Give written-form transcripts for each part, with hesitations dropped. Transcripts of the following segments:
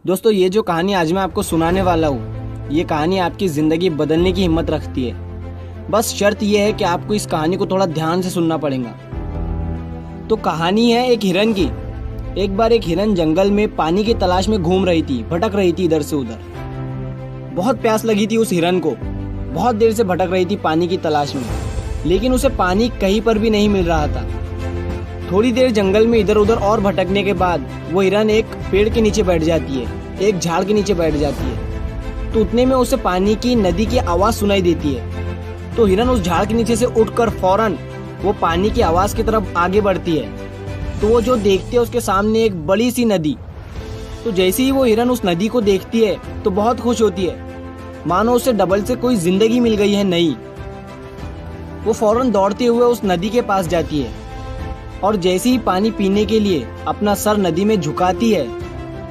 दोस्तों, ये जो कहानी आज मैं आपको सुनाने वाला हूँ, ये कहानी आपकी ज़िंदगी बदलने की हिम्मत रखती है। बस शर्त यह है कि आपको इस कहानी को थोड़ा ध्यान से सुनना पड़ेगा। तो कहानी है एक हिरन की। एक बार एक हिरन जंगल में पानी की तलाश में घूम रही थी, भटक रही थी इधर से उधर। बहुत प्यास लगी थी उस हिरन को, बहुत देर से भटक रही थी पानी की तलाश में, लेकिन उसे पानी कहीं पर भी नहीं मिल रहा था। थोड़ी देर जंगल में इधर उधर और भटकने के बाद वो हिरन एक पेड़ के नीचे बैठ जाती है, एक झाड़ के नीचे बैठ जाती है। तो उतने में उसे पानी की नदी की आवाज़ सुनाई देती है। तो हिरन उस झाड़ के नीचे से उठकर फौरन वो पानी की आवाज़ की तरफ आगे बढ़ती है। तो वो जो देखती है उसके सामने एक बड़ी सी नदी। तो जैसे ही वो हिरन उस नदी को देखती है तो बहुत खुश होती है, मानो उसे डबल से कोई जिंदगी मिल गई है नई। वो फौरन दौड़ते हुए उस नदी के पास जाती है और जैसे ही पानी पीने के लिए अपना सर नदी में झुकाती है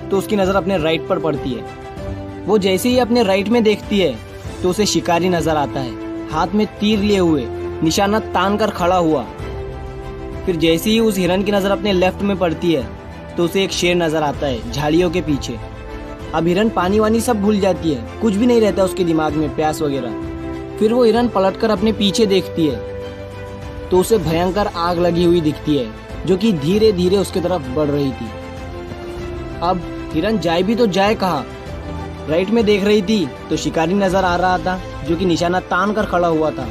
तो उसकी नज़र अपने राइट पर पड़ती है। वो जैसे ही अपने राइट में देखती है तो उसे शिकारी नजर आता है, हाथ में तीर लिए हुए, निशाना तान कर खड़ा हुआ। फिर जैसे ही उस हिरन की नज़र अपने लेफ्ट में पड़ती है तो उसे एक शेर नजर आता है झाड़ियों के पीछे। अब हिरन पानी वानी सब भूल जाती है, कुछ भी नहीं रहता उसके दिमाग में, प्यास वगैरह। फिर वो हिरन पलटकर अपने पीछे देखती है तो उसे भयंकर आग लगी हुई दिखती है जो कि धीरे धीरे उसके तरफ बढ़ रही थी। अब हिरन जाए भी तो जाए कहाँ? राइट में देख रही थी तो शिकारी नजर आ रहा था जो कि निशाना तान कर खड़ा हुआ था,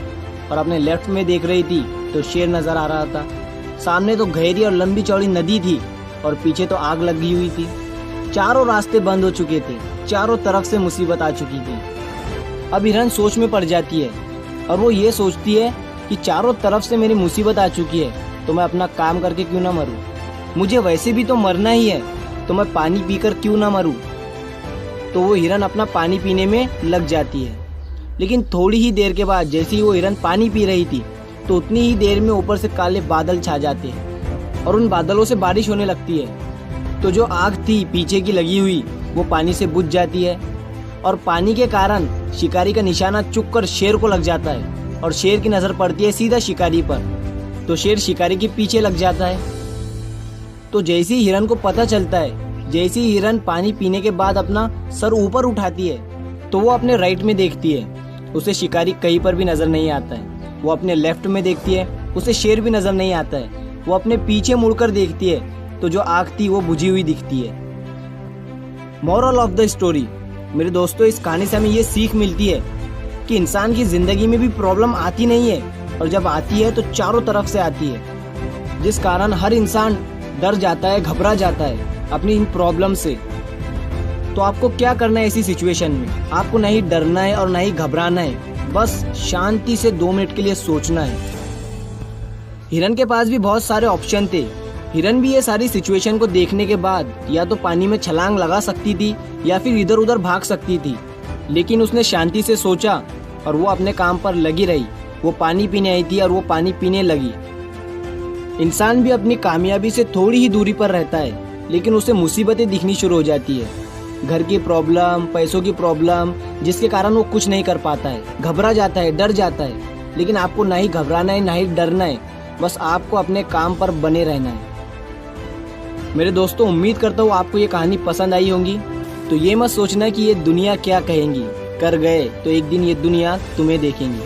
और अपने लेफ्ट में देख रही थी तो शेर नजर आ रहा था। सामने तो गहरी और लंबी चौड़ी नदी थी और पीछे तो आग लगी हुई थी। चारों रास्ते बंद हो चुके थे, चारों तरफ से मुसीबत आ चुकी थी। अब हिरन सोच में पड़ जाती है और वो ये सोचती है कि चारों तरफ से मेरी मुसीबत आ चुकी है तो मैं अपना काम करके क्यों ना मरूं। मुझे वैसे भी तो मरना ही है तो मैं पानी पीकर क्यों ना मरूं। तो वो हिरन अपना पानी पीने में लग जाती है। लेकिन थोड़ी ही देर के बाद जैसे ही वो हिरन पानी पी रही थी तो उतनी ही देर में ऊपर से काले बादल छा जाते हैं और उन बादलों से बारिश होने लगती है। तो जो आग थी पीछे की लगी हुई वो पानी से बुझ जाती है और पानी के कारण शिकारी का निशाना चुक कर शेर को लग जाता है और शेर की नज़र पड़ती है सीधा शिकारी पर। तो शेर शिकारी के पीछे लग जाता है। तो जैसे ही हिरन को पता चलता है, जैसे ही हिरन पानी पीने के बाद अपना सर ऊपर उठाती है तो वो अपने राइट में देखती है, उसे शिकारी कहीं पर भी नज़र नहीं आता है। वो अपने लेफ्ट में देखती है, उसे शेर भी नज़र नहीं आता है। वो अपने पीछे मुड़कर देखती है तो जो आग थी वो बुझी हुई दिखती है। मोरल ऑफ द स्टोरी, मेरे दोस्तों, इस कहानी से हमें ये सीख मिलती है कि इंसान की ज़िंदगी में भी प्रॉब्लम आती नहीं है, और जब आती है तो चारों तरफ से आती है, जिस कारण हर इंसान डर जाता है, घबरा जाता है अपनी इन प्रॉब्लम से। तो आपको क्या करना है ऐसी सिचुएशन में? आपको नहीं डरना है और नहीं घबराना है, बस शांति से 2 मिनट के लिए सोचना है। हिरन के पास भी बहुत सारे ऑप्शन थे। हिरन भी ये सारी सिचुएशन को देखने के बाद या तो पानी में छलांग लगा सकती थी या फिर इधर उधर भाग सकती थी, लेकिन उसने शांति से सोचा और वो अपने काम पर लगी रही। वो पानी पीने आई थी और वो पानी पीने लगी। इंसान भी अपनी कामयाबी से थोड़ी ही दूरी पर रहता है, लेकिन उसे मुसीबतें दिखनी शुरू हो जाती है, घर की प्रॉब्लम, पैसों की प्रॉब्लम, जिसके कारण वो कुछ नहीं कर पाता है, घबरा जाता है, डर जाता है। लेकिन आपको ना ही घबराना है ना ही डरना है, बस आपको अपने काम पर बने रहना है। मेरे दोस्तों, उम्मीद करता हूँ आपको ये कहानी पसंद आई होगी। तो ये मत सोचना कि ये दुनिया क्या कहेंगी, कर गए तो एक दिन ये दुनिया तुम्हें देखेंगी।